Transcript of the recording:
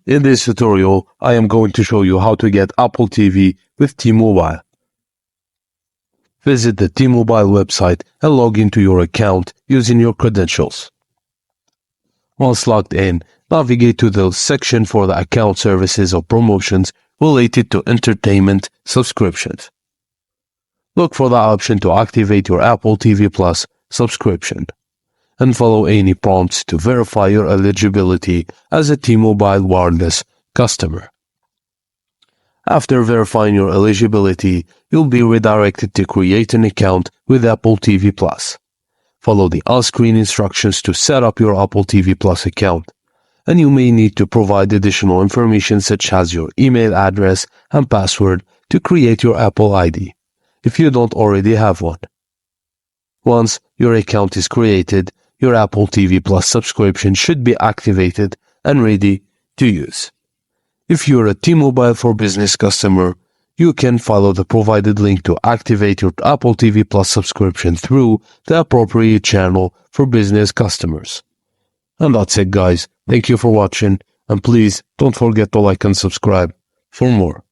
In this tutorial, I am going to show you how to get Apple TV with T-Mobile. Visit the T-Mobile website and log into your account using your credentials. Once logged in, navigate to the section for the account services or promotions related to entertainment subscriptions. Look for the option to activate your Apple TV Plus subscription, and follow any prompts to verify your eligibility as a T-Mobile wireless customer. After verifying your eligibility, you'll be redirected to create an account with Apple TV Plus. Follow the on-screen instructions to set up your Apple TV Plus account, and you may need to provide additional information such as your email address and password to create your Apple ID, if you don't already have one. Once your account is created, your Apple TV Plus subscription should be activated and ready to use. If you're a T-Mobile for Business customer, you can follow the provided link to activate your Apple TV Plus subscription through the appropriate channel for business customers. And that's it, guys. Thank you for watching, and please don't forget to like and subscribe for more.